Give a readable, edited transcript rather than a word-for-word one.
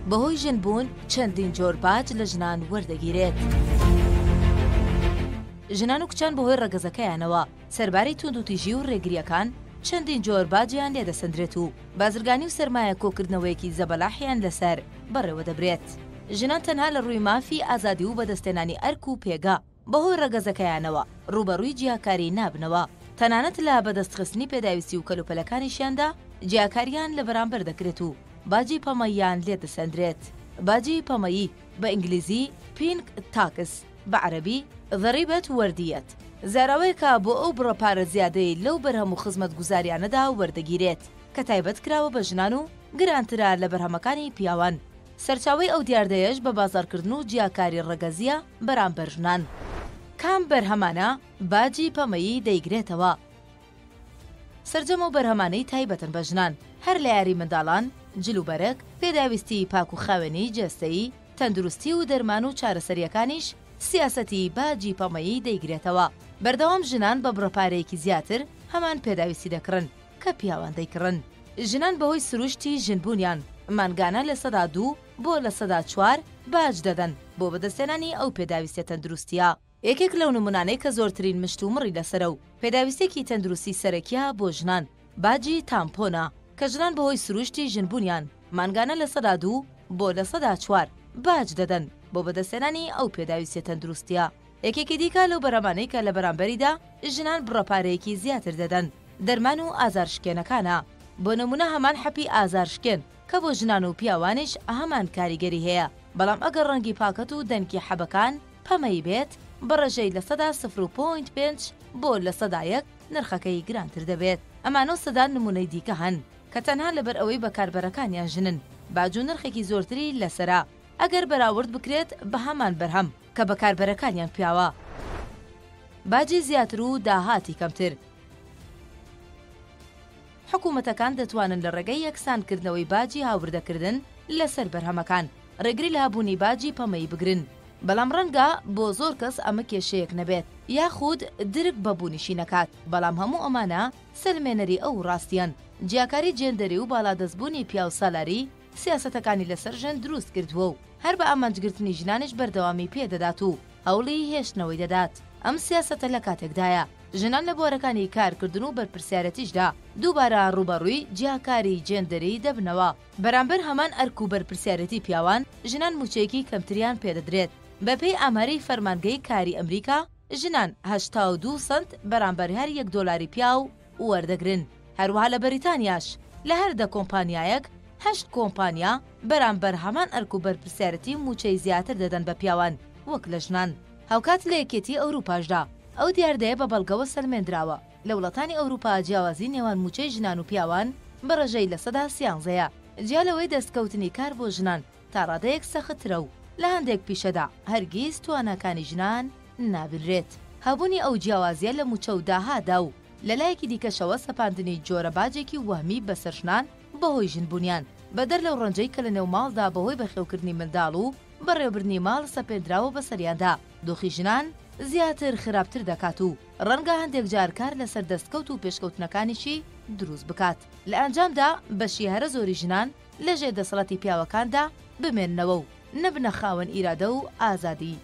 بەهۆی ژنبوون چەندین جۆر باج لە ژنان وەردەگیرێت. ژنان و کچان بەهۆی ڕەگەزەکەیانەوە سەربارەی توندوتیژی و ڕێگریەکان چەندین جۆر باجیان لێدەسەندرێت و بازرگانی و سەرمایە کۆکردنەوەیەکی زەبەلاحیان لەسەر بەڕێوە دەبرێت. ژنان تەنها لە ڕووی مافی ئازادی و بەدەستێنانی ئەرک و پێگا بەهۆی ڕەگەزەکەیانەوە ڕوبەڕووی جیاکاری نابنەوە. تەنانەت لە بەدەستخستنی پێداویستی و کەلوپەلەکانیشیاندا جیاکاریان لە بەرامبەر دەکرێت و باجی پەمەییان لێدەسەندرێت. باجی پەمەیی بە ئینگلیزی پینک تاکس، بە عەرەبی ضەریبەت وەردیەت، زاراوەیەکە بۆ ئەو بڕەپارە زیادەی لەو بەرهەم و خزمەت گوزاریانەدا وەردەگیرێت کە تایبەت کراوە بە ژنان و گرانترا لە بەرهەمەکانی پیاوان. سەرچاوەی ئەو دیاردەیەش بە بازارکردن و جیاکاری ڕەگەزیە بەرامبەر ژنان. کام بەرهەمانە باجی پەمەیی دەیگرێتەوە؟ سەرجەم و بەرهەمانەی تایبەتن بە ژنان، هەر لە یاری منداڵان، جلوبەرەک، پێداویستی پاک و خاوێنی جەستەیی، تەندروستی و دەرمان و چارەسەریەکانیش سیاسەتی باجی پەمەیی دەیگرێتەوە. بەردەوام ژنان بە بڕەپارەیەکی زیاتر هەمان پێداویستی دەکڕن کە پیاوان دەیکڕن. ژنان بەهۆی سروشتی ژنبوونیان مانگانە لە 2 بۆ لە 4 باج دەدەن بۆ بەدەستێنانی ئەو پێداویستە تەندروستیە. یەکێک لەو نمونانەی کە زۆرترین مشت و مڕی لەسەرە و پێداویستێکی تەندروستی سەرەکیە بۆ ژنان باجی تامپۆنە کە ژنان بەهۆی سروشتی ژنبوونیان مانگانە لە 2 بۆ لە 4 باج دەدەن بۆ بەدەستێنانی ئەو پێداویستە تەندروستیە. یەکێکی دیکە لەو بەرهەمانەی کە لە بەرامبەریدا ژنان بڕەپارەیەکی زیاتر دەدەن دەرمان و ئازارشکێنەکانە. بۆ نمونە هەمان حەپی ئازارشکێن کە بۆ ژنان و پیاوانیش هەمان کاریگەری هەیە، بەڵام ئەگەر ڕەنگی پاکەت و دەنکی حەبەکان پەمەی بێت بەڕێژەی لە 0.5 بۆ لە 100 نرخەکەی گرانتر دەبێت. ئەمانە سەدان نمونەی دیکە هەن کە تەنها لەبەر ئەوەی بەکاربەرەکانیان ژنن باج و نرخێکی زۆرتری لەسەرا ئەگەر بەراورد بکرێت بە هەمان بەرهەم کە بەکاربەرەکانیان پیاوە. باجی زیاتر و داهاتی کەمتر. حکوومەتەکان دەتوانن لە ڕێگەی یەکسانکردنەوەی باجی هاوبردەکردن لەسەر بەرهەمەکان ڕێگری لە هەبوونی باجی پەمەی بگرن، بەڵام ڕەنگە بۆ زۆر کەس ئەمە کێشەیەک نەبێت یاخود درک بەبوونیشی نەکات. بەڵام هەموو ئەمانە سەرمێنەری ئەو ڕاستیان جیاکاری جێندەری و باڵادەستبوونی پیا و سالاری سیاسەتەکانی لەسەر ژن دروست کردووە و هەر بە ئامانجگرتنی ژنانش بەردەوامی پێدەدات و هەوڵی هێشتنەوەی دەدات. ئەم سیاسەتە لە کاتێکدایە ژنان لە بۆرەکانی کارکردن و بەرپرسیارەتیشدا دووبارە ڕوبەڕووی جیاکاری جێندەری دەبنەوە. بەرامبەر هەمان ئەرک و بەرپرسیارەتی پیاوان ژنان موچەیەکی کەمتریان پێدەدرێت. بەپێی ئامارەی فەرمانگەی کاری ئەمریکا ژنان 82 سنت بەرامبەر هەر $1 پیاو وەردەگرن. هەروەها لە بەریتانیاش لە هەر 10 کۆمپانیایەک 8 کۆمپانیا بەرامبەر هەمان ئەرک و بەرپرسیارەتی موچەی زیاتر دەدەن بە پیاوان وەک لە ژنان. هاوکات لە یەکێتی ئەوروپاشدا ئەو دیاردەیە بە بەڵگەوە سەلمێنراوە لە وڵاتانی ئەوروپا جیاوازی نێوان موچەی ژنان و پیاوان بە ڕێژەی لە 13%. جیا لەوەی دەستکەوتنی کار بۆ ژنان تا ڕادەیەک سەخترە و لە هەندێک پیشەدا هەرگیز تواناکانی ژنان نابرێت. هەبوونی ئەو جیاوازیە لە موچە و داهادا و لەلایەکی دیکەشەوە سەپاندنی جۆرە باجێکی وەهمی بەسەر ژنان بەهۆی ژنبوونیان بەدەر لەو ڕەنجەی کە لە نێو ماڵدا بەهۆی بەخێوکردنی منداڵ و بەڕێوەبردنی ماڵ سەپێنراوە بەسەریاندا دۆخی ژنان زیاتر خراپتر دەکات و ڕەنگە هەندێک جارکار لەسەر دەستکەوت و پێشکەوتنەکانیشی دروست بکات. لە ئەنجامدا بەشی هەرە زۆری ژنان لەژێر دەسەڵاتی پیاوەکاندا بمێننەوە و نەبنە خاوەن ئیرادە و ئازادی.